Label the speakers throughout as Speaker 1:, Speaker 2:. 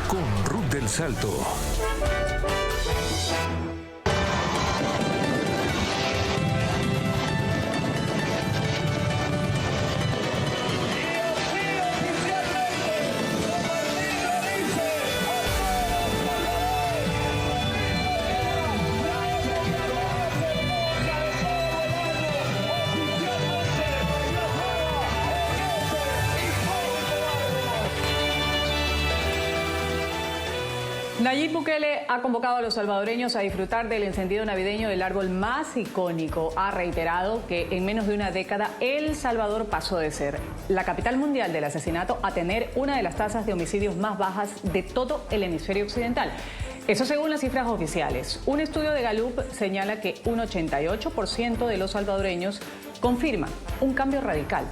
Speaker 1: con Ruth del Salto.
Speaker 2: Nayib Bukele ha convocado a los salvadoreños a disfrutar del encendido navideño del árbol más icónico. Ha reiterado que en menos de una década El Salvador pasó de ser la capital mundial del asesinato a tener una de las tasas de homicidios más bajas de todo el hemisferio occidental. Eso según las cifras oficiales. Un estudio de Gallup señala que un 88% de los salvadoreños confirma un cambio radical.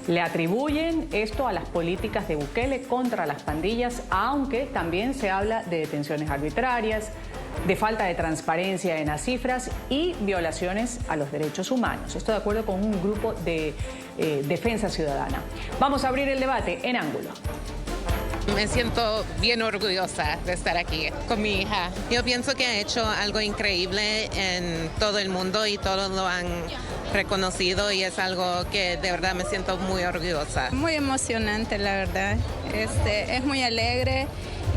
Speaker 2: Le atribuyen esto a las políticas de Bukele contra las pandillas, aunque también se habla de detenciones arbitrarias, de falta de transparencia en las cifras y violaciones a los derechos humanos. Esto de acuerdo con un grupo de Defensa Ciudadana. Vamos a abrir el debate en Ángulo.
Speaker 3: Me siento bien orgullosa de estar aquí con mi hija. Yo pienso que ha hecho algo increíble en todo el mundo y todos lo han reconocido y es algo que de verdad me siento muy orgullosa.
Speaker 4: Muy emocionante, la verdad. Es muy alegre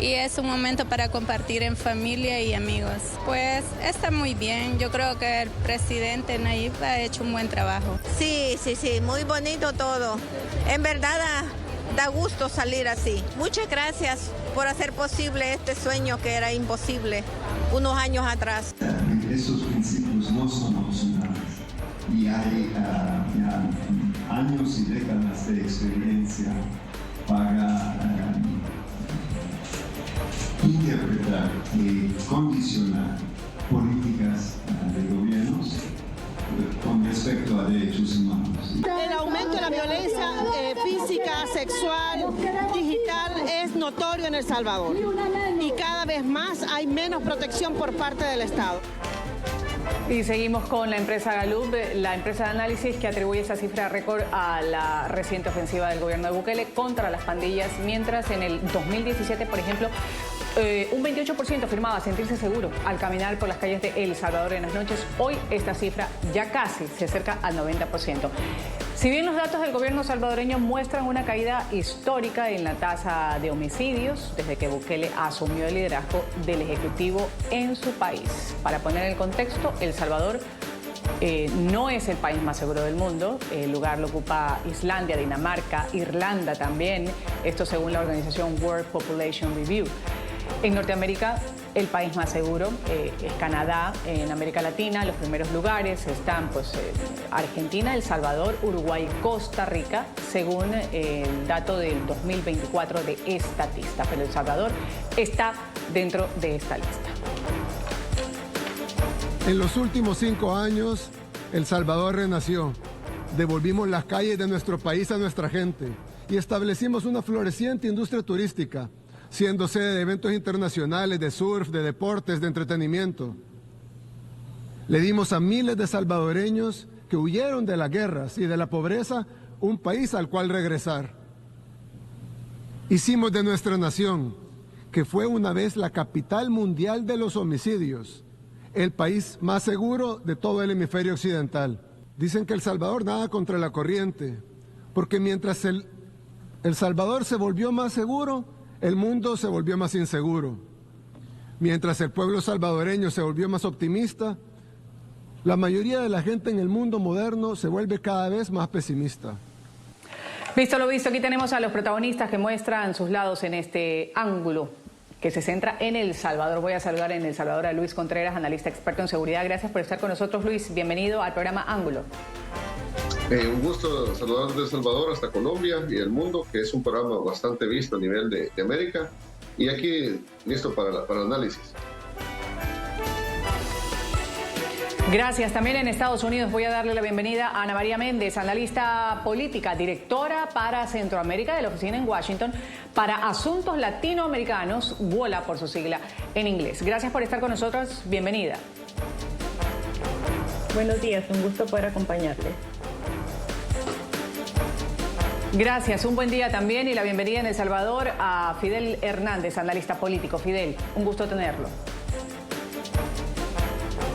Speaker 4: y es un momento para compartir en familia y amigos. Pues está muy bien. Yo creo que el presidente Nayib ha hecho un buen trabajo.
Speaker 5: Sí, muy bonito todo. En verdad da gusto salir así. Muchas gracias por hacer posible este sueño que era imposible unos años atrás.
Speaker 6: Esos principios no son opcionales y hay ya años y décadas de experiencia para interpretar y condicionar políticas de gobiernos con respecto a derechos humanos.
Speaker 7: El aumento de la violencia física, sexual, digital es notorio en El Salvador y cada vez más hay menos protección por parte del Estado.
Speaker 2: Y seguimos con la empresa Gallup, la empresa de análisis que atribuye esa cifra récord a la reciente ofensiva del gobierno de Bukele contra las pandillas, mientras en el 2017, por ejemplo, un 28% afirmaba sentirse seguro al caminar por las calles de El Salvador en las noches. Hoy esta cifra ya casi se acerca al 90%. Si bien los datos del gobierno salvadoreño muestran una caída histórica en la tasa de homicidios desde que Bukele asumió el liderazgo del Ejecutivo en su país. Para poner el contexto, El Salvador no es el país más seguro del mundo. El lugar lo ocupa Islandia, Dinamarca, Irlanda también. Esto según la organización World Population Review. En Norteamérica, el país más seguro es Canadá. En América Latina, los primeros lugares están Argentina, El Salvador, Uruguay, Costa Rica, según el dato del 2024 de Estatista. Pero El Salvador está dentro de esta lista.
Speaker 8: En los últimos 5 años, El Salvador renació. Devolvimos las calles de nuestro país a nuestra gente y establecimos una floreciente industria turística, siendo sede de eventos internacionales, de surf, de deportes, de entretenimiento. Le dimos a miles de salvadoreños que huyeron de las guerras y de la pobreza un país al cual regresar. Hicimos de nuestra nación, que fue una vez la capital mundial de los homicidios, el país más seguro de todo el hemisferio occidental. Dicen que El Salvador nada contra la corriente, porque mientras El Salvador se volvió más seguro, el mundo se volvió más inseguro. Mientras el pueblo salvadoreño se volvió más optimista, la mayoría de la gente en el mundo moderno se vuelve cada vez más pesimista.
Speaker 2: Visto lo visto, aquí tenemos a los protagonistas que muestran sus lados en este ángulo que se centra en El Salvador. Voy a saludar en El Salvador a Luis Contreras, analista experto en seguridad. Gracias por estar con nosotros, Luis. Bienvenido al programa Ángulo.
Speaker 9: Un gusto saludar desde El Salvador hasta Colombia y el mundo, que es un programa bastante visto a nivel de América. Y aquí listo para el análisis.
Speaker 2: Gracias. También en Estados Unidos voy a darle la bienvenida a Ana María Méndez, analista política, directora para Centroamérica de la oficina en Washington para Asuntos Latinoamericanos, WOLA por su sigla en inglés. Gracias por estar con nosotros. Bienvenida.
Speaker 10: Buenos días, un gusto poder acompañarles.
Speaker 2: Gracias, un buen día también y la bienvenida en El Salvador a Fidel Hernández, analista político. Fidel, un gusto tenerlo.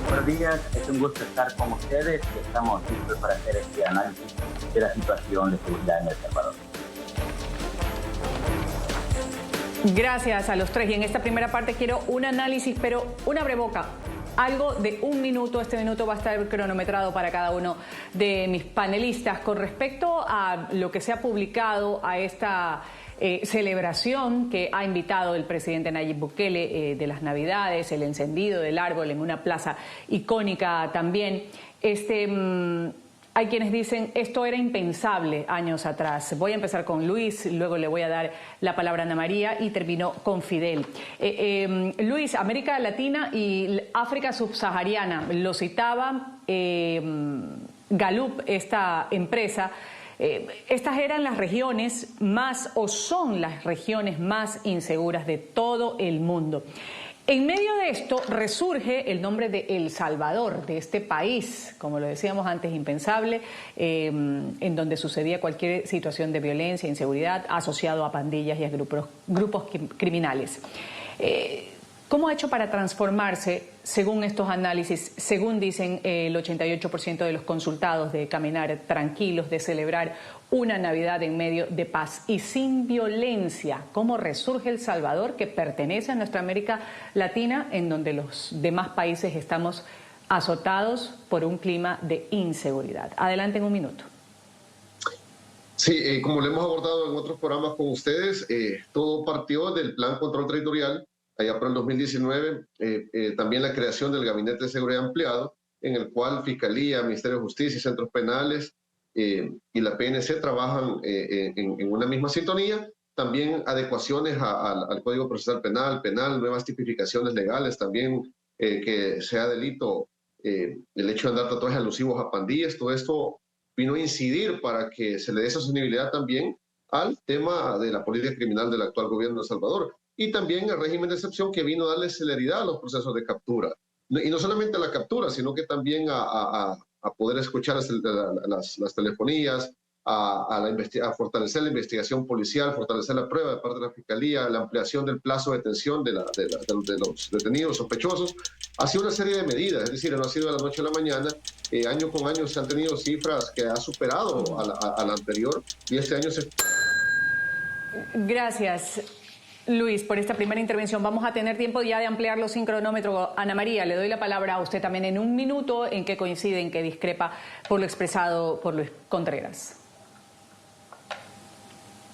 Speaker 1: Buenos días, es un gusto estar con ustedes y estamos listos para hacer este análisis de la situación de seguridad en El Salvador.
Speaker 2: Gracias a los tres. Y en esta primera parte quiero un análisis, pero una breboca. Algo de un minuto. Este minuto va a estar cronometrado para cada uno de mis panelistas. Con respecto a lo que se ha publicado, a esta celebración que ha invitado el presidente Nayib Bukele de las Navidades, el encendido del árbol en una plaza icónica también, hay quienes dicen esto era impensable años atrás. Voy a empezar con Luis, luego le voy a dar la palabra a Ana María y termino con Fidel. Luis, América Latina y África subsahariana, lo citaba Gallup, esta empresa. Estas eran las regiones más, o son las regiones más inseguras de todo el mundo. En medio de esto resurge el nombre de El Salvador, de este país, como lo decíamos antes, impensable, en donde sucedía cualquier situación de violencia, inseguridad, asociado a pandillas y a grupos criminales. ¿Cómo ha hecho para transformarse, según estos análisis, según dicen el 88% de los consultados, de caminar tranquilos, de celebrar una Navidad en medio de paz y sin violencia? ¿Cómo resurge El Salvador, que pertenece a nuestra América Latina, en donde los demás países estamos azotados por un clima de inseguridad? Adelante en un minuto.
Speaker 9: Sí, como lo hemos abordado en otros programas con ustedes, todo partió del Plan Control Territorial, allá por el 2019, también la creación del Gabinete de Seguridad Ampliado, en el cual Fiscalía, Ministerio de Justicia y Centros Penales y la PNC trabajan en una misma sintonía. También adecuaciones al Código Procesal Penal, nuevas tipificaciones legales, también que sea delito el hecho de andar tatuajes alusivos a pandillas. Todo esto vino a incidir para que se le dé sostenibilidad también al tema de la política criminal del actual gobierno de El Salvador. Y también el régimen de excepción, que vino a darle celeridad a los procesos de captura. Y no solamente a la captura, sino que también a poder escuchar las telefonías, a fortalecer la investigación policial, fortalecer la prueba de parte de la Fiscalía, la ampliación del plazo de detención de los detenidos sospechosos. Ha sido una serie de medidas, es decir, no ha sido de la noche a la mañana. Año con año se han tenido cifras que ha superado a la anterior, y este año se...
Speaker 2: Gracias, Luis, por esta primera intervención. Vamos a tener tiempo ya de ampliarlo sin cronómetro. Ana María, le doy la palabra a usted también en un minuto. ¿En qué coincide, en qué discrepa por lo expresado por Luis Contreras?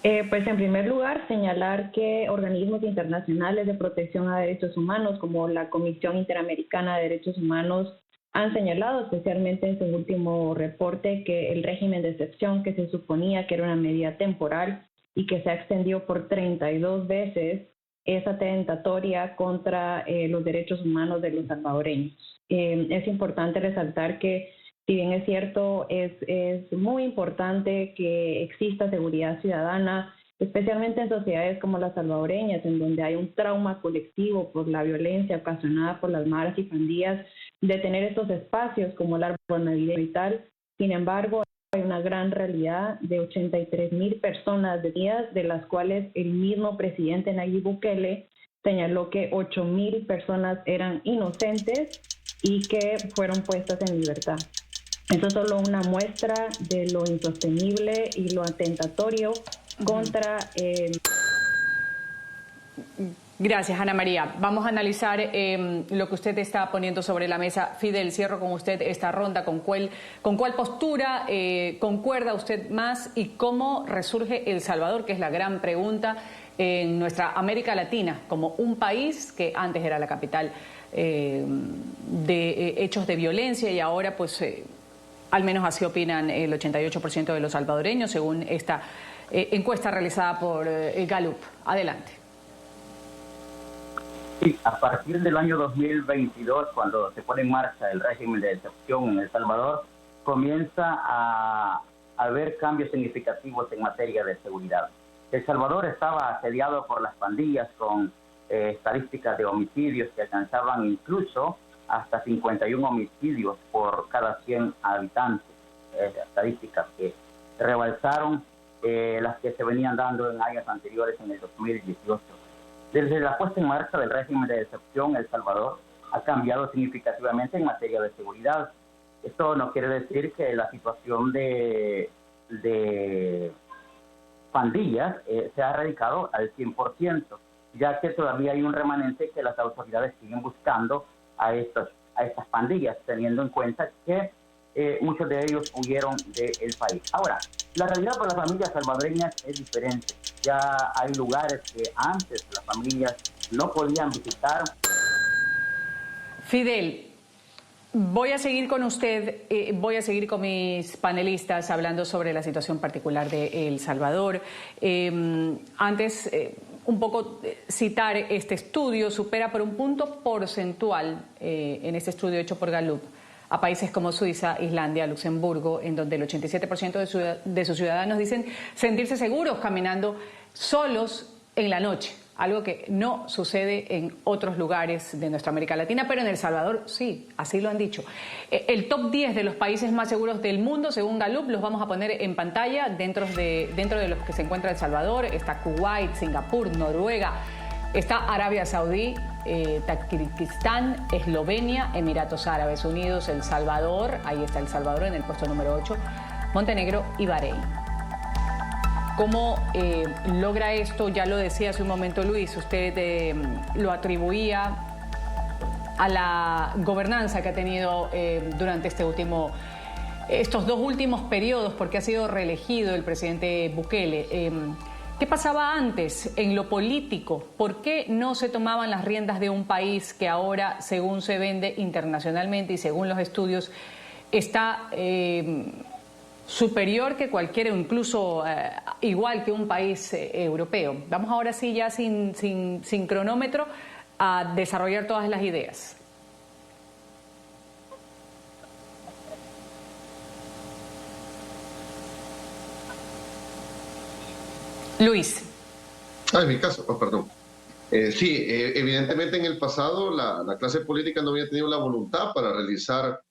Speaker 10: Pues en primer lugar, señalar que organismos internacionales de protección a derechos humanos, como la Comisión Interamericana de Derechos Humanos, han señalado, especialmente en su último reporte, que el régimen de excepción, que se suponía que era una medida temporal y que se ha extendido por 32 veces, es atentatoria contra los derechos humanos de los salvadoreños. Es importante resaltar que, si bien es cierto, es muy importante que exista seguridad ciudadana, especialmente en sociedades como las salvadoreñas, en donde hay un trauma colectivo por la violencia ocasionada por las maras y pandillas, de tener estos espacios como el árbol navideño y tal. Sin embargo, hay una gran realidad de 83,000 personas detenidas, de las cuales el mismo presidente Nayib Bukele señaló que 8,000 personas eran inocentes y que fueron puestas en libertad. Esto es solo una muestra de lo insostenible y lo atentatorio contra...
Speaker 2: Gracias, Ana María. Vamos a analizar lo que usted está poniendo sobre la mesa. Fidel, cierro con usted esta ronda. ¿Con cuál postura concuerda usted más y cómo resurge El Salvador, que es la gran pregunta en nuestra América Latina, como un país que antes era la capital de hechos de violencia y ahora pues... al menos así opinan el 88% de los salvadoreños, según esta encuesta realizada por Gallup. Adelante.
Speaker 1: Sí, a partir del año 2022, cuando se pone en marcha el régimen de excepción en El Salvador, comienza a haber cambios significativos en materia de seguridad. El Salvador estaba asediado por las pandillas con estadísticas de homicidios que alcanzaban incluso hasta 51 homicidios por cada 100 habitantes, estadísticas que rebalsaron las que se venían dando en años anteriores, en el 2018. Desde la puesta en marcha del régimen de excepción, El Salvador ha cambiado significativamente en materia de seguridad. Esto no quiere decir que la situación de pandillas se ha erradicado al 100%, ya que todavía hay un remanente que las autoridades siguen buscando a estas pandillas, teniendo en cuenta que muchos de ellos huyeron del país. Ahora, la realidad para las familias salvadoreñas es diferente. Ya hay lugares que antes las familias no podían visitar.
Speaker 2: Fidel, voy a seguir con usted, voy a seguir con mis panelistas hablando sobre la situación particular de El Salvador. Antes, un poco citar este estudio, supera por un punto porcentual en este estudio hecho por Gallup a países como Suiza, Islandia, Luxemburgo, en donde el 87% de sus ciudadanos dicen sentirse seguros caminando solos en la noche, algo que no sucede en otros lugares de nuestra América Latina, pero en El Salvador sí, así lo han dicho. El top 10 de los países más seguros del mundo, según Gallup, los vamos a poner en pantalla. Dentro de los que se encuentra El Salvador está Kuwait, Singapur, Noruega, está Arabia Saudí, Tayikistán, Eslovenia, Emiratos Árabes Unidos, El Salvador, ahí está El Salvador en el puesto número 8, Montenegro y Bahrein. ¿Cómo logra esto? Ya lo decía hace un momento Luis, usted lo atribuía a la gobernanza que ha tenido durante estos dos últimos periodos, porque ha sido reelegido el presidente Bukele. ¿Qué pasaba antes en lo político? ¿Por qué no se tomaban las riendas de un país que ahora, según se vende internacionalmente y según los estudios, está superior que cualquiera, incluso igual que un país europeo? Vamos ahora sí, ya sin cronómetro, a desarrollar todas las ideas. Luis.
Speaker 9: En mi caso, perdón. Sí, evidentemente en el pasado la clase política no había tenido la voluntad para realizar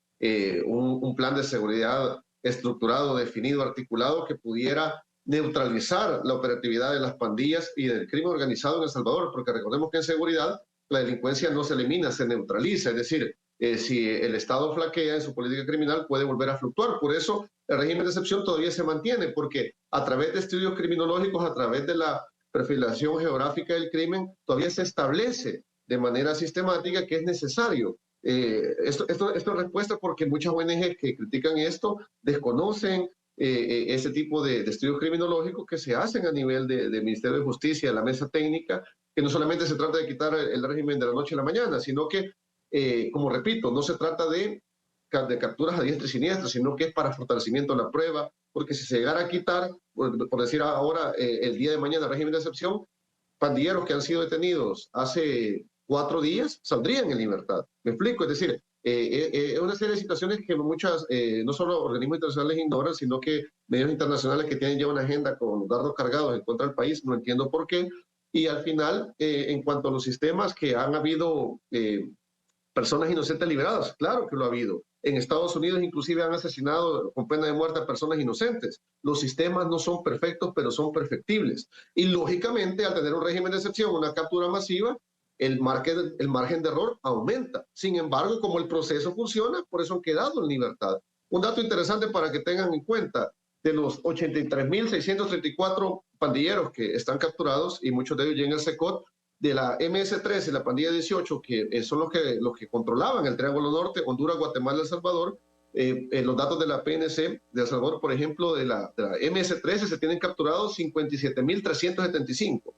Speaker 9: un plan de seguridad estructurado, definido, articulado, que pudiera neutralizar la operatividad de las pandillas y del crimen organizado en El Salvador, porque recordemos que en seguridad la delincuencia no se elimina, se neutraliza, es decir, si el Estado flaquea en su política criminal puede volver a fluctuar. Por eso el régimen de excepción todavía se mantiene, porque a través de estudios criminológicos, a través de la perfilación geográfica del crimen, todavía se establece de manera sistemática que es necesario. Esto es respuesta porque muchas ONG que critican esto desconocen ese tipo de estudios criminológicos que se hacen a nivel de Ministerio de Justicia, de la mesa técnica, que no solamente se trata de quitar el régimen de la noche a la mañana, sino que, como repito, no se trata de capturas a diestra y siniestra, sino que es para fortalecimiento de la prueba, porque si se llegara a quitar, por decir ahora, el día de mañana el régimen de excepción, pandilleros que han sido detenidos hace 4 días saldrían en libertad. ¿Me explico? Es decir, es una serie de situaciones que muchas, no solo organismos internacionales ignoran, sino que medios internacionales que tienen ya una agenda con dardos cargados en contra del país, no entiendo por qué. Y al final, en cuanto a los sistemas, que han habido personas inocentes liberadas, claro que lo ha habido. En Estados Unidos inclusive han asesinado con pena de muerte a personas inocentes. Los sistemas no son perfectos, pero son perfectibles. Y lógicamente, al tener un régimen de excepción, una captura masiva, el margen de error aumenta. Sin embargo, como el proceso funciona, por eso han quedado en libertad. Un dato interesante para que tengan en cuenta: de los 83.634 pandilleros que están capturados, y muchos de ellos llegan al SECOT, de la MS-13 y la pandilla 18, que son los que controlaban el Triángulo Norte, Honduras, Guatemala, El Salvador, los datos de la PNC de El Salvador, por ejemplo, de la MS-13 se tienen capturados 57.375.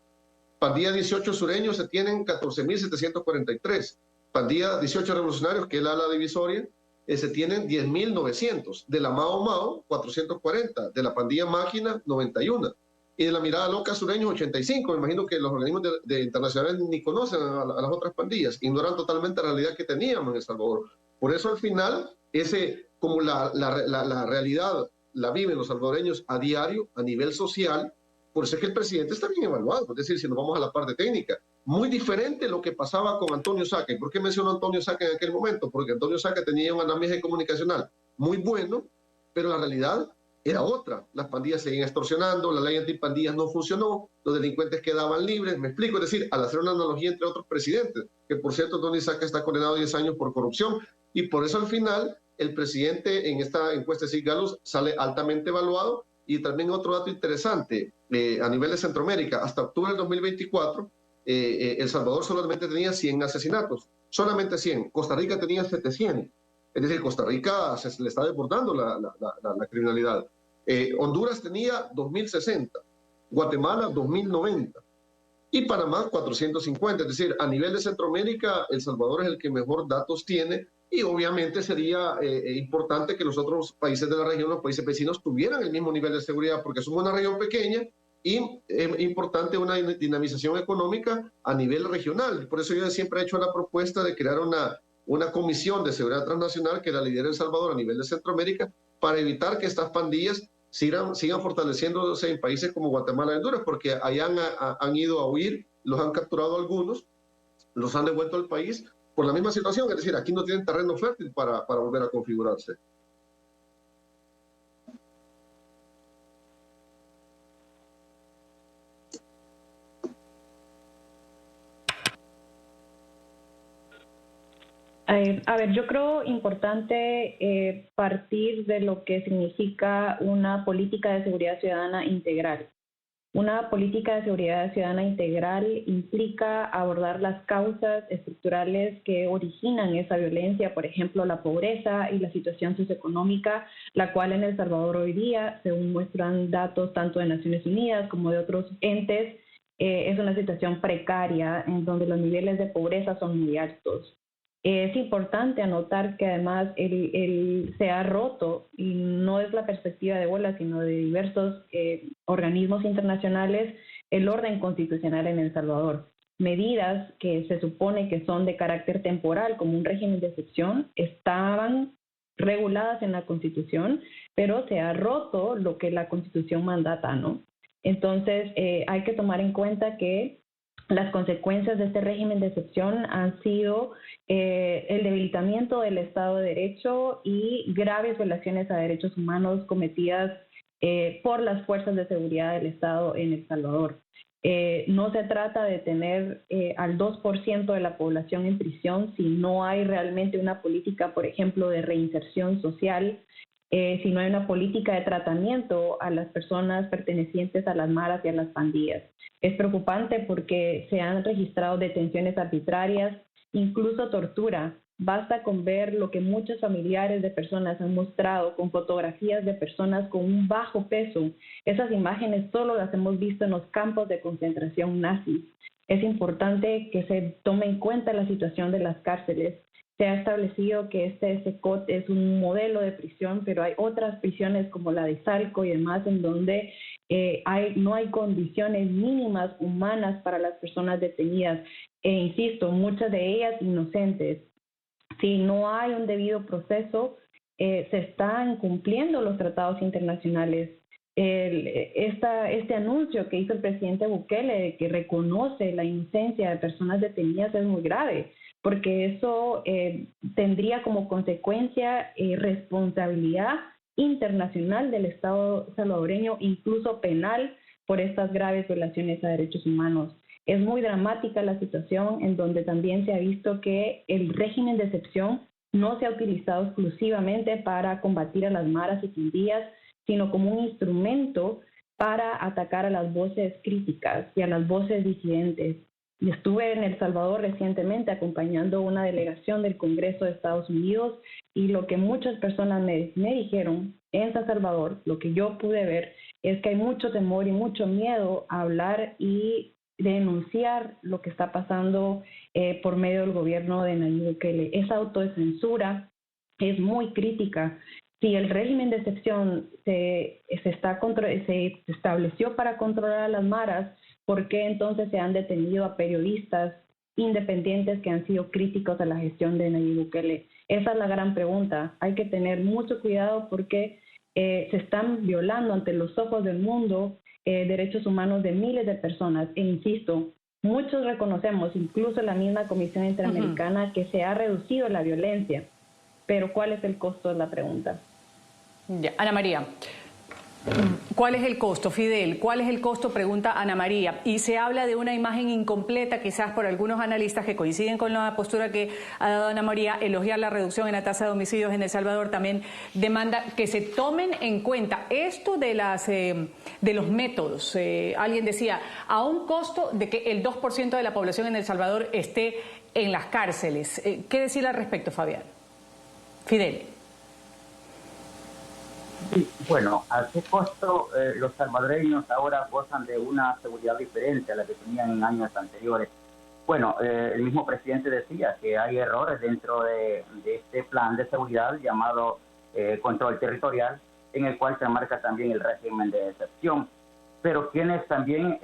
Speaker 9: Pandilla 18 sureños se tienen 14.743. Pandilla 18 revolucionarios, que es la ala divisoria, se tienen 10.900. De la Mao Mao, 440. De la pandilla Máquina, 91. Y de la Mirada Loca sureños, 85. Me imagino que los organismos internacionales ni conocen a las otras pandillas, ignoran totalmente la realidad que teníamos en El Salvador. Por eso al final, como la realidad la viven los salvadoreños a diario, a nivel social, por eso es que el presidente está bien evaluado. Es decir, si nos vamos a la parte técnica, muy diferente lo que pasaba con Antonio Saca. ¿Y por qué mencionó Antonio Saca en aquel momento? Porque Antonio Saca tenía un andamiaje comunicacional muy bueno, pero la realidad era otra. Las pandillas seguían extorsionando, la ley antipandillas no funcionó, los delincuentes quedaban libres. Me explico, es decir, al hacer una analogía entre otros presidentes, que por cierto Tony Saca está condenado a 10 años por corrupción, y por eso al final el presidente en esta encuesta de Gallup sale altamente evaluado. Y también otro dato interesante, a nivel de Centroamérica, hasta octubre del 2024, El Salvador solamente tenía 100 asesinatos, solamente 100. Costa Rica tenía 700. Es decir, Costa Rica se le está desbordando la criminalidad. Honduras tenía 2.060, Guatemala 2.090 y Panamá 450. Es decir, a nivel de Centroamérica, El Salvador es el que mejor datos tiene y obviamente sería importante que los otros países de la región, los países vecinos, tuvieran el mismo nivel de seguridad porque somos una región pequeña y es importante una dinamización económica a nivel regional. Por eso yo siempre he hecho la propuesta de crear una comisión de seguridad transnacional que la lidere El Salvador a nivel de Centroamérica para evitar que estas pandillas sigan fortaleciéndose en países como Guatemala y Honduras, porque allá han ido a huir, los han capturado algunos, los han devuelto al país por la misma situación, es decir, aquí no tienen terreno fértil para volver a configurarse.
Speaker 10: A ver, yo creo importante partir de lo que significa una política de seguridad ciudadana integral. Una política de seguridad ciudadana integral implica abordar las causas estructurales que originan esa violencia, por ejemplo, la pobreza y la situación socioeconómica, la cual en El Salvador hoy día, según muestran datos tanto de Naciones Unidas como de otros entes, es una situación precaria en donde los niveles de pobreza son muy altos. Es importante anotar que además se ha roto, y no es la perspectiva de Bola, sino de diversos organismos internacionales, el orden constitucional en El Salvador. Medidas que se supone que son de carácter temporal, como un régimen de excepción, estaban reguladas en la Constitución, pero se ha roto lo que la Constitución mandata, ¿no? Entonces, hay que tomar en cuenta que las consecuencias de este régimen de excepción han sido el debilitamiento del Estado de Derecho y graves violaciones a derechos humanos cometidas por las fuerzas de seguridad del Estado en El Salvador. No se trata de tener al 2% de la población en prisión si no hay realmente una política, por ejemplo, de reinserción social, si no hay una política de tratamiento a las personas pertenecientes a las maras y a las pandillas. Es preocupante porque se han registrado detenciones arbitrarias, incluso tortura. Basta con ver lo que muchos familiares de personas han mostrado con fotografías de personas con un bajo peso. Esas imágenes solo las hemos visto en los campos de concentración nazis. Es importante que se tome en cuenta la situación de las cárceles. Se ha establecido que este SECOT es un modelo de prisión, pero hay otras prisiones como la de Salco y demás en donde no hay condiciones mínimas humanas para las personas detenidas. Insisto, muchas de ellas inocentes. Si no hay un debido proceso, se están incumpliendo los tratados internacionales. Este anuncio que hizo el presidente Bukele de que reconoce la inocencia de personas detenidas es muy grave, porque eso tendría como consecuencia responsabilidad internacional del Estado salvadoreño, incluso penal, por estas graves violaciones a derechos humanos. Es muy dramática la situación en donde también se ha visto que el régimen de excepción no se ha utilizado exclusivamente para combatir a las maras y pandillas, sino como un instrumento para atacar a las voces críticas y a las voces disidentes. Y estuve en El Salvador recientemente acompañando una delegación del Congreso de Estados Unidos y lo que muchas personas me dijeron en San Salvador, lo que yo pude ver, es que hay mucho temor y mucho miedo a hablar y denunciar lo que está pasando por medio del gobierno de Nayib Bukele. Esa autocensura es muy crítica. Si el régimen de excepción se estableció para controlar a las maras, ¿por qué entonces se han detenido a periodistas independientes que han sido críticos a la gestión de Nayib Bukele? Esa es la gran pregunta. Hay que tener mucho cuidado porque se están violando ante los ojos del mundo derechos humanos de miles de personas. E insisto, muchos reconocemos, incluso la misma Comisión Interamericana, que se ha reducido la violencia. Pero ¿cuál es el costo? Es la pregunta.
Speaker 2: Ya. Ana María. ¿Cuál es el costo, Fidel? ¿Cuál es el costo? Pregunta Ana María. Y se habla de una imagen incompleta, quizás por algunos analistas que coinciden con la postura que ha dado Ana María, elogiar la reducción en la tasa de homicidios en El Salvador, también demanda que se tomen en cuenta esto de los métodos. Alguien decía, a un costo de que el 2% de la población en El Salvador esté en las cárceles. ¿Qué decir al respecto, Fabián? Fidel.
Speaker 1: Sí, bueno, ¿a qué costo los salvadoreños ahora gozan de una seguridad diferente a la que tenían en años anteriores? Bueno, el mismo presidente decía que hay errores dentro de este plan de seguridad llamado control territorial, en el cual se marca también el régimen de excepción. Pero quienes también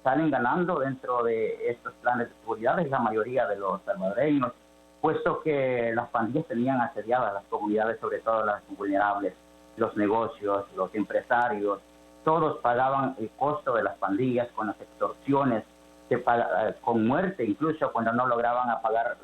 Speaker 1: salen ganando dentro de estos planes de seguridad es la mayoría de los salvadoreños, puesto que las pandillas tenían asediadas las comunidades, sobre todo las vulnerables. Los negocios, los empresarios, todos pagaban el costo de las pandillas con las extorsiones, con muerte incluso cuando no lograban pagar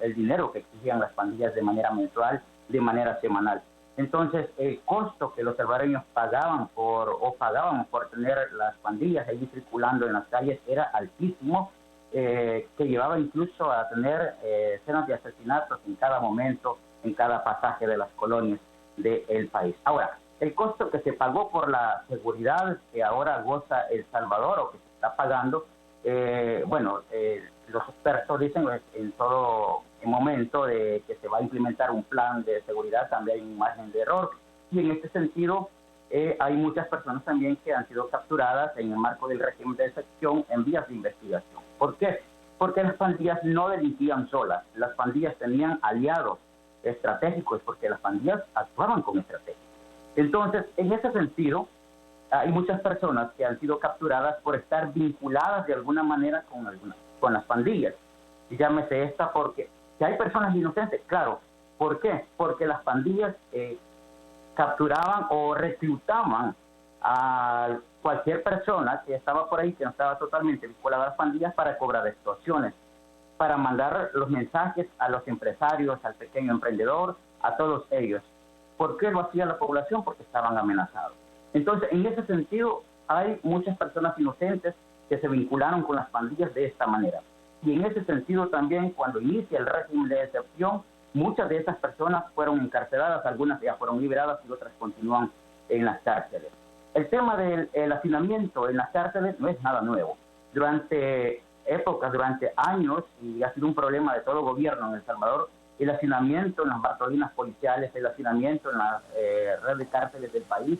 Speaker 1: el dinero que exigían las pandillas de manera mensual, de manera semanal. Entonces, el costo que los salvadoreños pagaban por tener las pandillas ahí circulando en las calles era altísimo, que llevaba incluso a tener escenas de asesinatos en cada momento, en cada pasaje de las colonias del país. Ahora, el costo que se pagó por la seguridad que ahora goza El Salvador o que se está pagando, los expertos dicen en todo momento de que se va a implementar un plan de seguridad, también hay un margen de error, y en este sentido hay muchas personas también que han sido capturadas en el marco del régimen de excepción en vías de investigación. ¿Por qué? Porque las pandillas no delinquían solas, las pandillas tenían aliados estratégicos, porque las pandillas actuaban con estrategia. Entonces, en ese sentido, hay muchas personas que han sido capturadas por estar vinculadas de alguna manera con las pandillas. Y llámese esta porque si hay personas inocentes, claro. ¿Por qué? Porque las pandillas capturaban o reclutaban a cualquier persona que estaba por ahí, que no estaba totalmente vinculada a las pandillas, para cobrar extorsiones, para mandar los mensajes a los empresarios, al pequeño emprendedor, a todos ellos. ¿Por qué lo hacía la población? Porque estaban amenazados. Entonces, en ese sentido, hay muchas personas inocentes que se vincularon con las pandillas de esta manera. Y en ese sentido también, cuando inicia el régimen de excepción, muchas de esas personas fueron encarceladas, algunas ya fueron liberadas y otras continúan en las cárceles. El tema del hacinamiento en las cárceles no es nada nuevo. Durante años, y ha sido un problema de todo gobierno en El Salvador, el hacinamiento en las bartolinas policiales, el hacinamiento en la red de cárceles del país.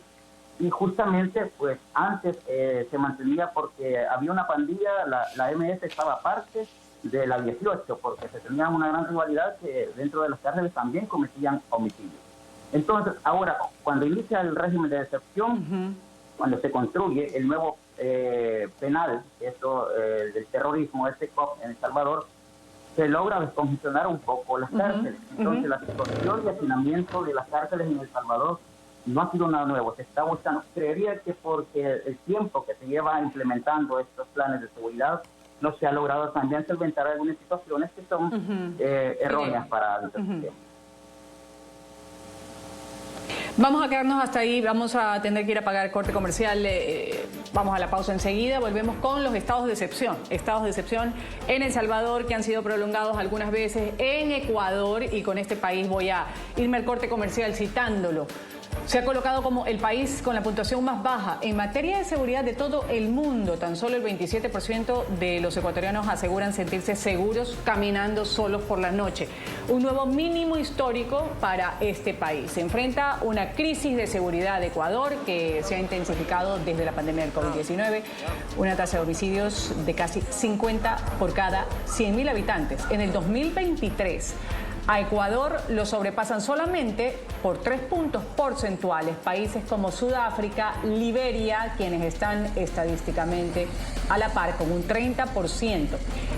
Speaker 1: Y justamente, pues antes se mantenía porque había una pandilla, la MS estaba aparte de la 18, porque se tenía una gran rivalidad que dentro de las cárceles también cometían homicidios. Entonces, ahora, cuando inicia el régimen de excepción, cuando se construye el nuevo penal, del terrorismo, COP en El Salvador, se logra descongestionar un poco las cárceles. Entonces, la situación de hacinamiento de las cárceles en El Salvador no ha sido nada nuevo, se está buscando. Creería que porque el tiempo que se lleva implementando estos planes de seguridad no se ha logrado también solventar algunas situaciones que son erróneas para el sistema.
Speaker 2: Vamos a quedarnos hasta ahí, vamos a tener que ir a pagar el corte comercial, vamos a la pausa enseguida, volvemos con los estados de excepción en El Salvador que han sido prolongados algunas veces, en Ecuador, y con este país voy a irme al corte comercial citándolo. Se ha colocado como el país con la puntuación más baja en materia de seguridad de todo el mundo. Tan solo el 27% de los ecuatorianos aseguran sentirse seguros caminando solos por la noche. Un nuevo mínimo histórico para este país. Se enfrenta una crisis de seguridad de Ecuador que se ha intensificado desde la pandemia del COVID-19. Una tasa de homicidios de casi 50 por cada 100.000 habitantes. En el 2023... a Ecuador lo sobrepasan solamente por 3 puntos porcentuales. Países como Sudáfrica, Liberia, quienes están estadísticamente a la par con un 30%.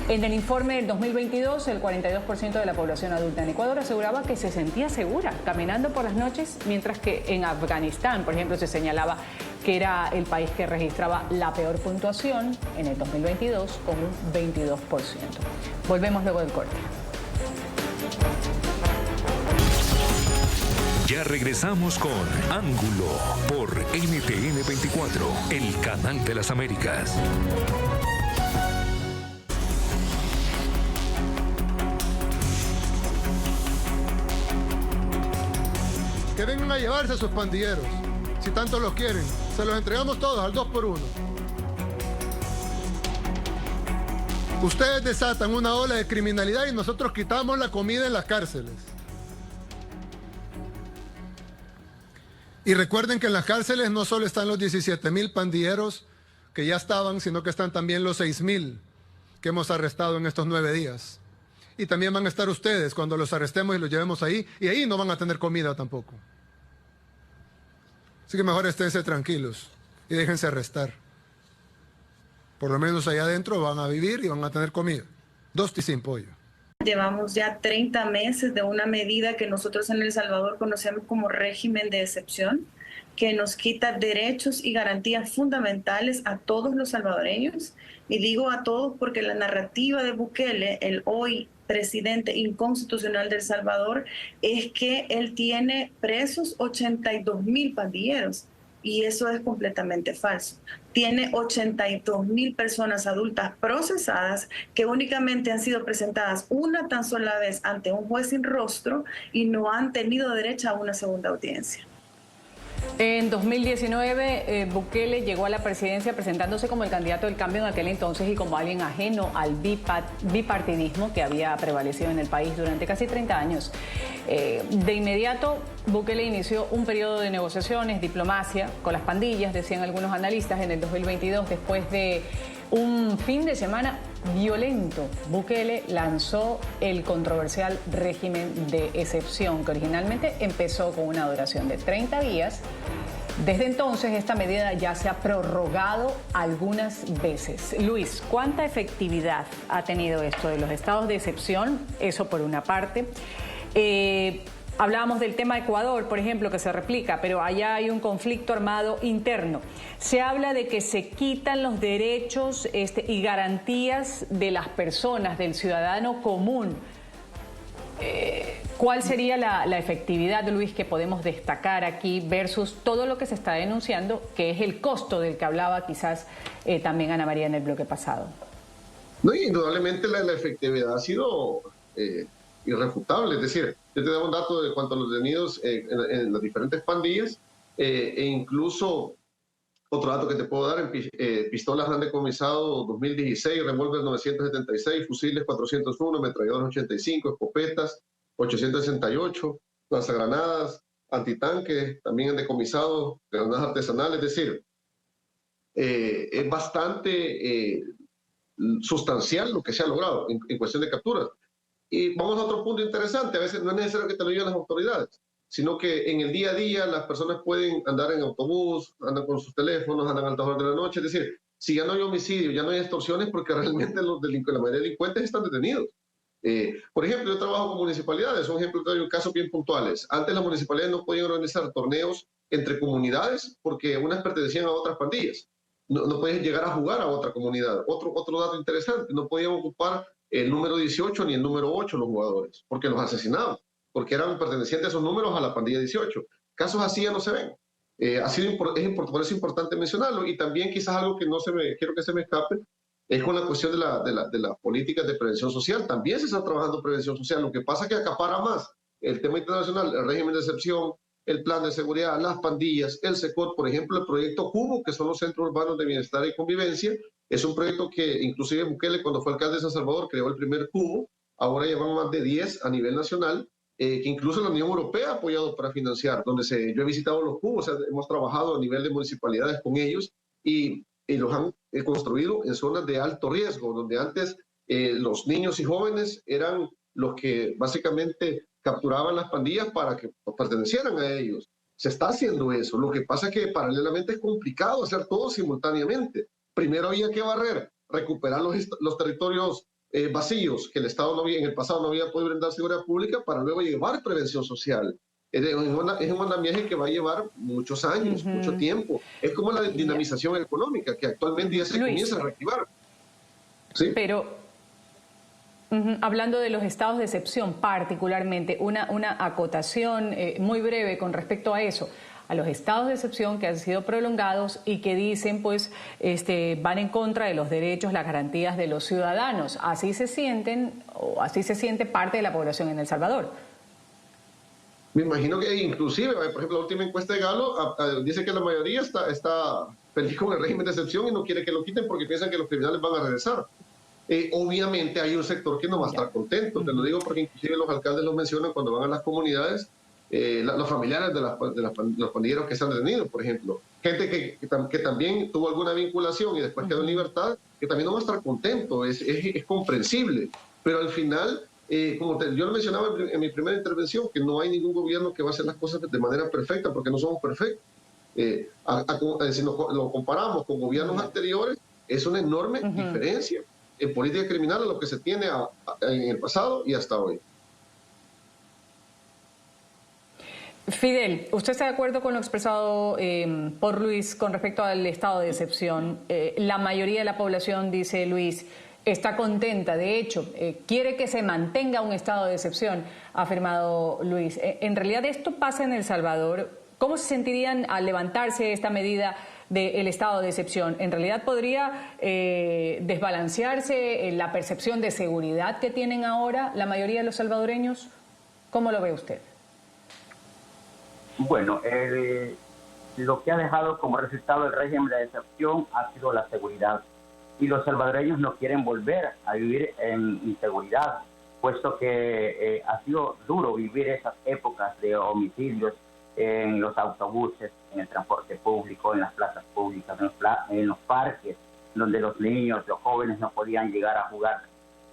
Speaker 2: En el informe del 2022, el 42% de la población adulta en Ecuador aseguraba que se sentía segura caminando por las noches, mientras que en Afganistán, por ejemplo, se señalaba que era el país que registraba la peor puntuación en el 2022 con un 22%. Volvemos luego del corte.
Speaker 11: Ya regresamos con Ángulo por NTN 24, el canal de las Américas.
Speaker 8: Que vengan a llevarse a sus pandilleros. Si tanto los quieren, se los entregamos todos al 2x1. Ustedes desatan una ola de criminalidad y nosotros quitamos la comida en las cárceles. Y recuerden que en las cárceles no solo están los 17,000 pandilleros que ya estaban, sino que están también los 6,000 que hemos arrestado en estos 9 días. Y también van a estar ustedes cuando los arrestemos y los llevemos ahí, y ahí no van a tener comida tampoco. Así que mejor esténse tranquilos y déjense arrestar. Por lo menos allá adentro van a vivir y van a tener comida. 2 sin pollo.
Speaker 12: Llevamos ya 30 meses de una medida que nosotros en El Salvador conocemos como régimen de excepción, que nos quita derechos y garantías fundamentales a todos los salvadoreños. Y digo a todos porque la narrativa de Bukele, el hoy presidente inconstitucional de El Salvador, es que él tiene presos 82,000 pandilleros. Y eso es completamente falso. Tiene 82,000 personas adultas procesadas que únicamente han sido presentadas una tan sola vez ante un juez sin rostro y no han tenido derecho a una segunda audiencia.
Speaker 2: En 2019, Bukele llegó a la presidencia presentándose como el candidato del cambio en aquel entonces y como alguien ajeno al bipartidismo que había prevalecido en el país durante casi 30 años. De inmediato, Bukele inició un periodo de negociaciones, diplomacia con las pandillas, decían algunos analistas, en el 2022, después de un fin de semana violento. Bukele lanzó el controversial régimen de excepción, que originalmente empezó con una duración de 30 días. Desde entonces, esta medida ya se ha prorrogado algunas veces. Luis, ¿cuánta efectividad ha tenido esto de los estados de excepción? Eso por una parte. Hablábamos del tema de Ecuador, por ejemplo, que se replica, pero allá hay un conflicto armado interno. Se habla de que se quitan los derechos y garantías de las personas, del ciudadano común. ¿Cuál sería la efectividad, Luis, que podemos destacar aquí versus todo lo que se está denunciando, que es el costo del que hablaba quizás también Ana María en el bloque pasado?
Speaker 9: No, indudablemente la efectividad ha sido irrefutable. Es decir, yo te da un dato de cuanto a los detenidos en las diferentes pandillas e incluso otro dato que te puedo dar, pistolas han decomisado 2016, revólver 976, fusiles 401, metralladoras 85, escopetas 868, lanzagranadas, antitanques, también han decomisado granadas artesanales. Es decir, es bastante sustancial lo que se ha logrado en cuestión de capturas. Y vamos a otro punto interesante, a veces no es necesario que te lo digan las autoridades, sino que en el día a día las personas pueden andar en autobús, andan con sus teléfonos, andan a altas horas de la noche. Es decir, si ya no hay homicidio, ya no hay extorsiones, porque realmente la mayoría de delincuentes están detenidos. Por ejemplo, yo trabajo con municipalidades, un ejemplo, te doy casos bien puntuales. Antes las municipalidades no podían organizar torneos entre comunidades porque unas pertenecían a otras pandillas. No podían llegar a jugar a otra comunidad. Otro dato interesante, no podían ocupar el número 18 ni el número 8 los jugadores, porque los asesinaban, porque eran pertenecientes a esos números a la pandilla 18. Casos así ya no se ven. Por eso es importante mencionarlo. Y también quizás algo que quiero que se me escape, es con la cuestión de las políticas de prevención social. También se está trabajando en prevención social. Lo que pasa es que acapara más el tema internacional, el régimen de excepción, el plan de seguridad, las pandillas, el SECOT, por ejemplo, el proyecto CUBO, que son los Centros Urbanos de Bienestar y Convivencia. Es un proyecto que inclusive Bukele, cuando fue alcalde de San Salvador, creó el primer CUBO. Ahora llevan más de 10 a nivel nacional, que incluso la Unión Europea ha apoyado para financiar, donde yo he visitado los CUBOs, hemos trabajado a nivel de municipalidades con ellos y los han construido en zonas de alto riesgo, donde antes los niños y jóvenes eran los que básicamente capturaban las pandillas para que pertenecieran a ellos. Se está haciendo eso. Lo que pasa es que paralelamente es complicado hacer todo simultáneamente. Primero había que recuperar los territorios vacíos que el Estado en el pasado no había podido brindar seguridad pública, para luego llevar prevención social. Es un andamiaje que va a llevar muchos años, mucho tiempo. Es como la dinamización económica, que actualmente ya se comienza a reactivar. ¿Sí?
Speaker 2: Pero Hablando de los estados de excepción particularmente, una acotación muy breve con respecto a eso, a los estados de excepción que han sido prolongados y que dicen pues van en contra de los derechos, las garantías de los ciudadanos. Así se sienten o así se siente parte de la población en El Salvador.
Speaker 9: Me imagino que inclusive, por ejemplo, la última encuesta de Galo dice que la mayoría está feliz con el régimen de excepción y no quiere que lo quiten porque piensan que los criminales van a regresar. Obviamente hay un sector que no va a estar contento, te lo digo porque inclusive los alcaldes lo mencionan cuando van a las comunidades, los familiares de los pandilleros que se han detenido, por ejemplo, gente que también tuvo alguna vinculación y después quedó en libertad, que también no va a estar contento, es comprensible, pero al final, como yo lo mencionaba en mi primera intervención, que no hay ningún gobierno que va a hacer las cosas de manera perfecta, porque no somos perfectos. Si lo comparamos con gobiernos anteriores, es una enorme diferencia en política criminal a lo que se tiene en el pasado y hasta hoy.
Speaker 2: Fidel, ¿usted está de acuerdo con lo expresado por Luis con respecto al estado de excepción? La mayoría de la población, dice Luis, está contenta, de hecho, quiere que se mantenga un estado de excepción, ha afirmado Luis. En realidad esto pasa en El Salvador. ¿Cómo se sentirían al levantarse esta medida del estado de excepción? ¿En realidad podría desbalancearse la percepción de seguridad que tienen ahora la mayoría de los salvadoreños? ¿Cómo lo ve usted?
Speaker 1: Bueno, lo que ha dejado como resultado el régimen de excepción ha sido la seguridad. Y los salvadoreños no quieren volver a vivir en inseguridad, puesto que ha sido duro vivir esas épocas de homicidios en los autobuses, en el transporte público, en las plazas públicas, en los parques, donde los niños, los jóvenes no podían llegar a jugar.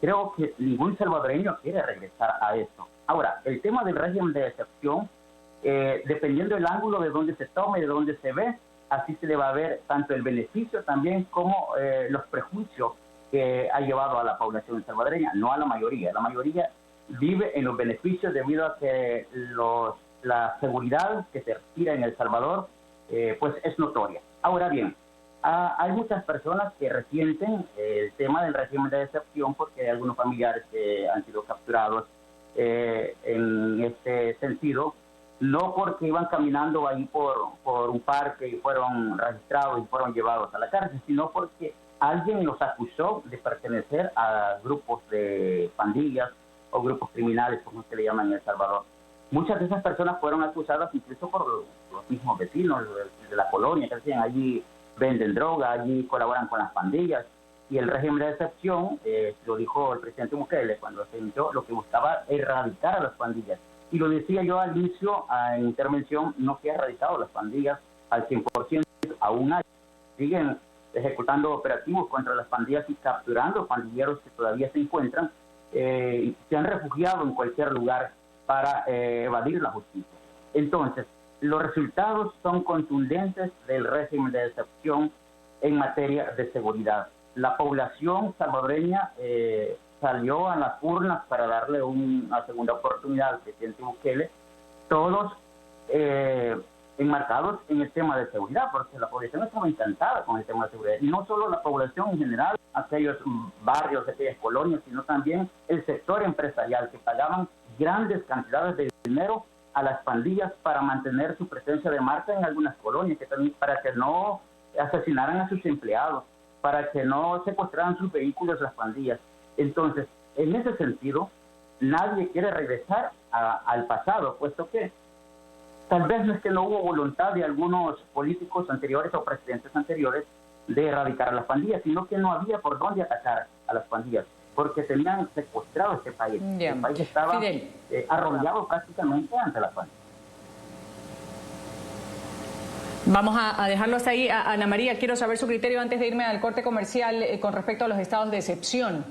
Speaker 1: Creo que ningún salvadoreño quiere regresar a eso. Ahora, el tema del régimen de excepción, dependiendo del ángulo de donde se tome, de donde se ve, así se le va a ver tanto el beneficio también como los prejuicios que ha llevado a la población salvadoreña, no a la mayoría. La mayoría vive en los beneficios debido a que la seguridad que se respira en El Salvador pues es notoria. Ahora bien, hay muchas personas que resienten el tema del régimen de excepción porque hay algunos familiares que han sido capturados en este sentido, no porque iban caminando ahí por un parque y fueron registrados y fueron llevados a la cárcel, sino porque alguien los acusó de pertenecer a grupos de pandillas o grupos criminales, como se le llama en El Salvador. Muchas de esas personas fueron acusadas incluso por los mismos vecinos de la colonia, que decían allí venden droga, allí colaboran con las pandillas. Y el régimen de excepción, lo dijo el presidente Bukele cuando se inició, lo que buscaba erradicar a las pandillas. Y lo decía yo al inicio, en intervención, no se ha erradicado las pandillas al 100%, aún hay. Siguen ejecutando operativos contra las pandillas y capturando pandilleros que todavía se encuentran, se han refugiado en cualquier lugar para evadir la justicia. Entonces, los resultados son contundentes del régimen de excepción en materia de seguridad. La población salvadoreña salió a las urnas para darle una segunda oportunidad al presidente Bukele, todos enmarcados en el tema de seguridad, porque la población estaba encantada con el tema de seguridad. Y no solo la población en general, aquellos barrios, aquellas colonias, sino también el sector empresarial, que pagaban grandes cantidades de dinero a las pandillas para mantener su presencia de marca en algunas colonias, que también, para que no asesinaran a sus empleados, para que no secuestraran sus vehículos las pandillas. Entonces, en ese sentido, nadie quiere regresar al pasado, puesto que tal vez no es que no hubo voluntad de algunos políticos anteriores o presidentes anteriores de erradicar a las pandillas, sino que no había por dónde atacar a las pandillas, porque tenían secuestrado este país. El país estaba arrollado prácticamente ante las pandillas.
Speaker 2: Vamos a dejarlo hasta ahí. Ana María, quiero saber su criterio antes de irme al corte comercial con respecto a los estados de excepción.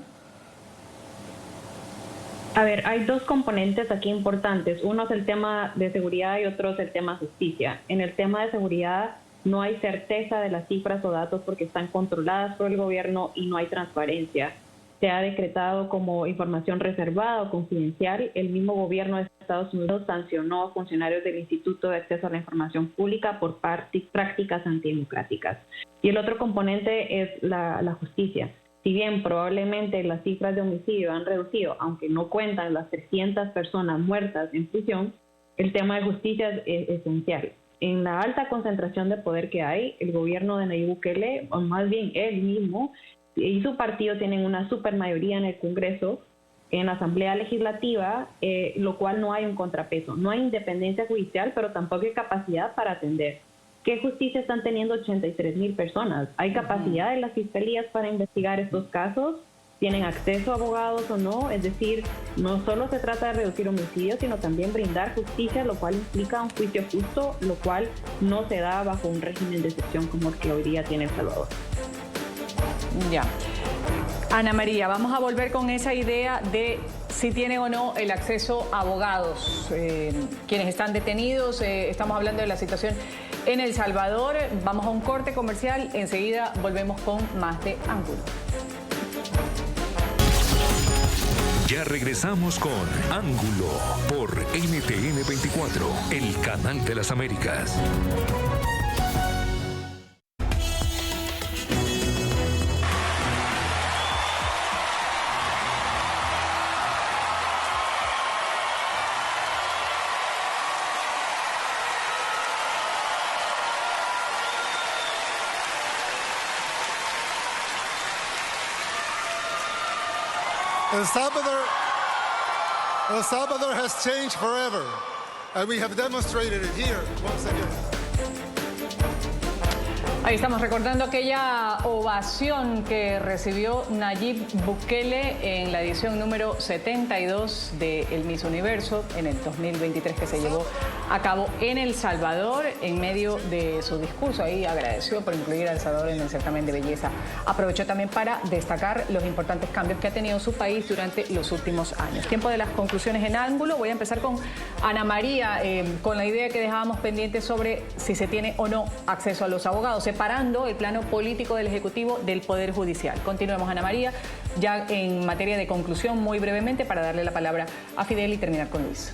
Speaker 10: A ver, hay dos componentes aquí importantes. Uno es el tema de seguridad y otro es el tema justicia. En el tema de seguridad no hay certeza de las cifras o datos porque están controladas por el gobierno y no hay transparencia. Se ha decretado como información reservada o confidencial. El mismo gobierno de Estados Unidos sancionó a funcionarios del Instituto de Acceso a la Información Pública por prácticas antidemocráticas. Y el otro componente es la justicia. si bien probablemente las cifras de homicidio han reducido, aunque no cuentan las 300 personas muertas en prisión, el tema de justicia es esencial. En la alta concentración de poder que hay, el gobierno de Nayib Bukele, o más bien él mismo, y su partido tienen una supermayoría en el Congreso, en la Asamblea Legislativa, lo cual no hay un contrapeso. No hay independencia judicial, pero tampoco hay capacidad para atender. ¿Qué justicia están teniendo 83,000 personas? ¿Hay capacidad de las fiscalías para investigar estos casos? ¿Tienen acceso a abogados o no? Es decir, no solo se trata de reducir homicidios, sino también brindar justicia, lo cual implica un juicio justo, lo cual no se da bajo un régimen de excepción como el que hoy día tiene El Salvador.
Speaker 2: Ya. Ana María, vamos a volver con esa idea de si tienen o no el acceso a abogados. Quienes están detenidos, estamos hablando de la situación en El Salvador. Vamos a un corte comercial, enseguida volvemos con más de Ángulo.
Speaker 11: Ya regresamos con Ángulo por NTN 24, el canal de las Américas.
Speaker 8: El Salvador has changed forever, and we have demonstrated it here once again.
Speaker 2: Ahí estamos recordando aquella ovación que recibió Nayib Bukele en la edición número 72 de El Miss Universo en el 2023 que se llevó a cabo en El Salvador. En medio de su discurso ahí agradeció por incluir a El Salvador en el certamen de belleza. Aprovechó también para destacar los importantes cambios que ha tenido su país durante los últimos años. Tiempo de las conclusiones en Ángulo. Voy a empezar con Ana María, con la idea que dejábamos pendiente sobre si se tiene o no acceso a los abogados, separando el plano político del Ejecutivo del Poder Judicial. Continuemos, Ana María, ya en materia de conclusión, muy brevemente, para darle la palabra a Fidel y terminar con Luis.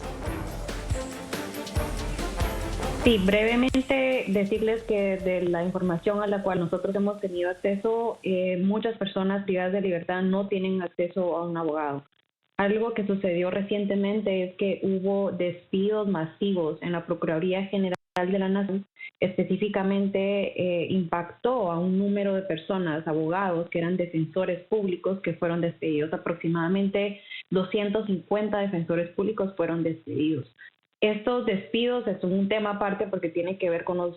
Speaker 10: Sí, brevemente decirles que de la información a la cual nosotros hemos tenido acceso, muchas personas privadas de libertad no tienen acceso a un abogado. Algo que sucedió recientemente es que hubo despidos masivos en la Procuraduría General de la Nación. Específicamente impactó a un número de personas, abogados que eran defensores públicos, que fueron despedidos. Aproximadamente 250 defensores públicos fueron despedidos. Estos despidos es un tema aparte porque tiene que ver con los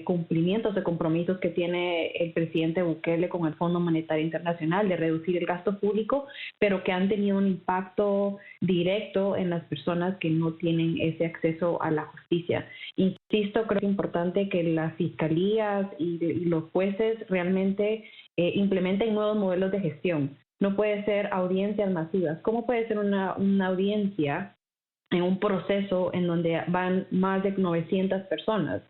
Speaker 10: cumplimientos de compromisos que tiene el presidente Bukele con el Fondo Monetario Internacional de reducir el gasto público, pero que han tenido un impacto directo en las personas que no tienen ese acceso a la justicia. Insisto, creo que es importante que las fiscalías y los jueces realmente implementen nuevos modelos de gestión. No puede ser audiencias masivas. ¿Cómo puede ser una audiencia en un proceso en donde van más de 900 personas?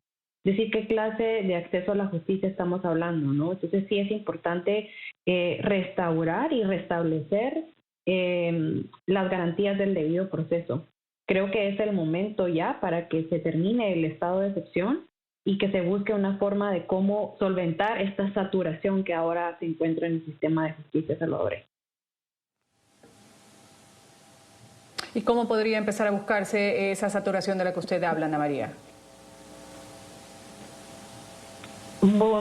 Speaker 10: Es decir, ¿qué clase de acceso a la justicia estamos hablando, no? Entonces sí es importante restaurar y restablecer las garantías del debido proceso. Creo que es el momento ya para que se termine el estado de excepción y que se busque una forma de cómo solventar esta saturación que ahora se encuentra en el sistema de justicia salvadoreño.
Speaker 2: ¿Y cómo podría empezar a buscarse esa saturación de la que usted habla, Ana María?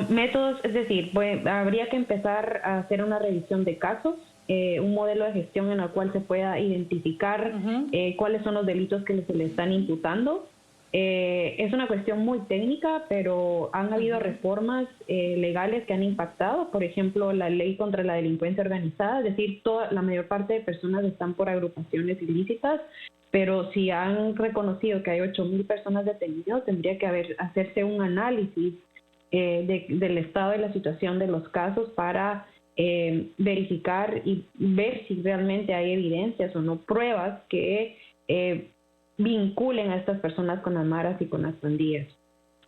Speaker 10: Métodos, es decir, habría que empezar a hacer una revisión de casos, un modelo de gestión en el cual se pueda identificar cuáles son los delitos que se le están imputando. Es una cuestión muy técnica, pero han habido reformas legales que han impactado. Por ejemplo, la ley contra la delincuencia organizada, es decir, la mayor parte de personas están por agrupaciones ilícitas, pero si han reconocido que hay 8,000 personas detenidas, tendría que hacerse un análisis del estado de la situación de los casos para verificar y ver si realmente hay evidencias o no, pruebas que vinculen a estas personas con las maras y con las pandillas.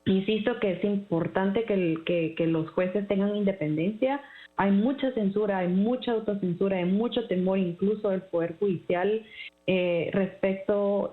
Speaker 10: Insisto que es importante que los jueces tengan independencia. Hay mucha censura, hay mucha autocensura, hay mucho temor incluso del Poder Judicial respecto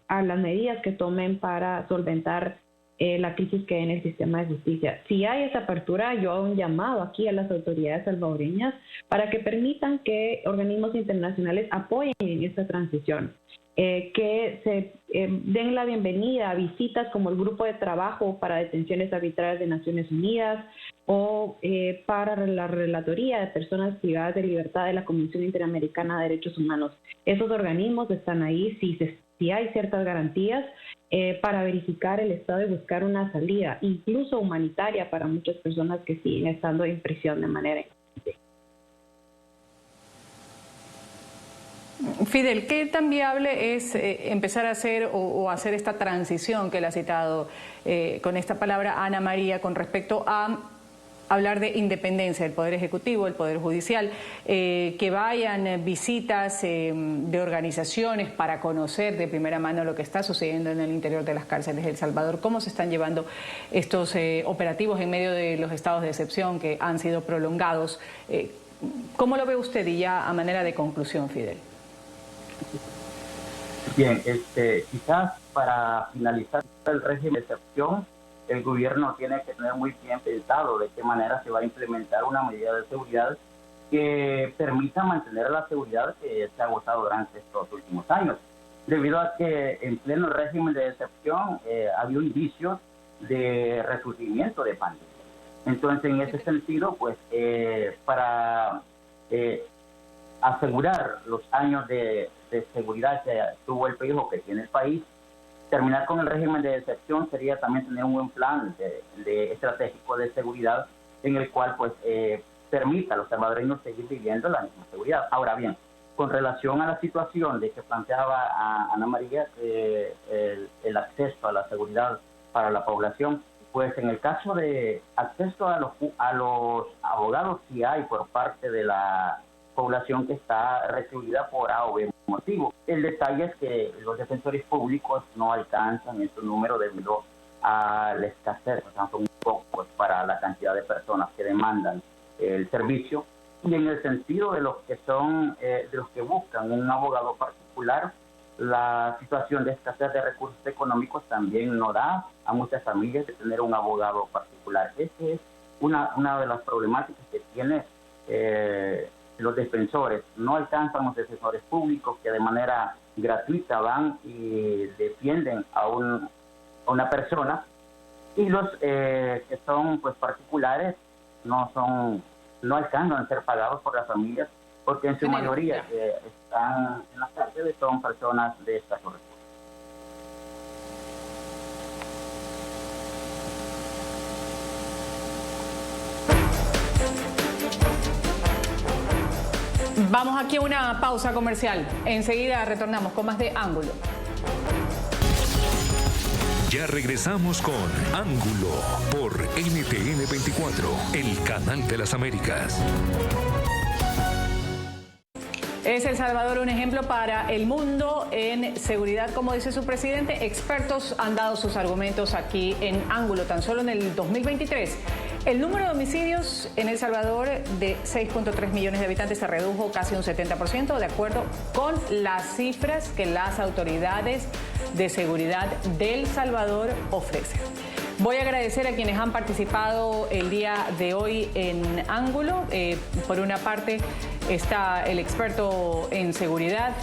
Speaker 10: a las medidas que tomen para solventar la crisis que hay en el sistema de justicia. Si hay esa apertura, yo hago un llamado aquí a las autoridades salvadoreñas para que permitan que organismos internacionales apoyen en esta transición, que se den la bienvenida a visitas como el Grupo de Trabajo para Detenciones Arbitrarias de Naciones Unidas o para la Relatoría de Personas Privadas de Libertad de la Comisión Interamericana de Derechos Humanos. Esos organismos están ahí si hay ciertas garantías para verificar el estado y buscar una salida, incluso humanitaria, para muchas personas que siguen estando en prisión de manera injusta.
Speaker 2: Fidel, ¿qué tan viable es empezar a hacer o hacer esta transición que él ha citado con esta palabra Ana María con respecto a hablar de independencia del Poder Ejecutivo, del Poder Judicial, que vayan visitas de organizaciones para conocer de primera mano lo que está sucediendo en el interior de las cárceles de El Salvador? ¿Cómo se están llevando estos operativos en medio de los estados de excepción que han sido prolongados? ¿Cómo lo ve usted? Y ya a manera de conclusión, Fidel.
Speaker 1: Bien, quizás para finalizar el régimen de excepción, el gobierno tiene que tener muy bien pensado de qué manera se va a implementar una medida de seguridad que permita mantener la seguridad que se ha gozado durante estos últimos años, debido a que en pleno régimen de excepción había indicios de resurgimiento de pandemia. Entonces, en ese sentido, pues, para asegurar los años de seguridad que tuvo el país o que tiene el país, terminar con el régimen de excepción sería también tener un buen plan de estratégico de seguridad en el cual pues permita a los salvadoreños seguir viviendo la misma seguridad. Ahora bien, con relación a la situación de que planteaba a Ana María, el acceso a la seguridad para la población, pues en el caso de acceso a los abogados sí hay por parte de la población que está recluida por A o B motivo. El detalle es que los defensores públicos no alcanzan ese número debido a la escasez, o sea, son pocos para la cantidad de personas que demandan el servicio. Y en el sentido de los que son, de los que buscan un abogado particular, la situación de escasez de recursos económicos también no da a muchas familias de tener un abogado particular. Esa es una de las problemáticas que tiene los defensores. No alcanzan los defensores públicos que de manera gratuita van y defienden a una persona, y los que son pues particulares no alcanzan a ser pagados por las familias, porque en su mayoría están en las cárceles son personas de escasos recursos.
Speaker 2: Vamos aquí a una pausa comercial. Enseguida retornamos con más de Ángulo.
Speaker 11: Ya regresamos con Ángulo por NTN 24, el canal de las Américas.
Speaker 2: ¿Es El Salvador un ejemplo para el mundo en seguridad, como dice su presidente? Expertos han dado sus argumentos aquí en Ángulo. Tan solo en el 2023, el número de homicidios en El Salvador de 6.3 millones de habitantes se redujo casi un 70%, de acuerdo con las cifras que las autoridades de seguridad de El Salvador ofrecen. Voy a agradecer a quienes han participado el día de hoy en Ángulo. Por una parte está el experto en seguridad,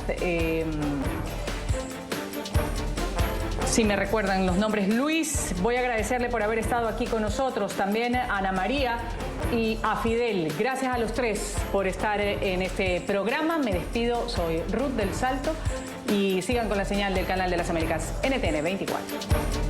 Speaker 2: si me recuerdan los nombres, Luis. Voy a agradecerle por haber estado aquí con nosotros. También a Ana María y a Fidel. Gracias a los tres por estar en este programa. Me despido, soy Ruth del Salto y sigan con la señal del canal de las Américas NTN 24.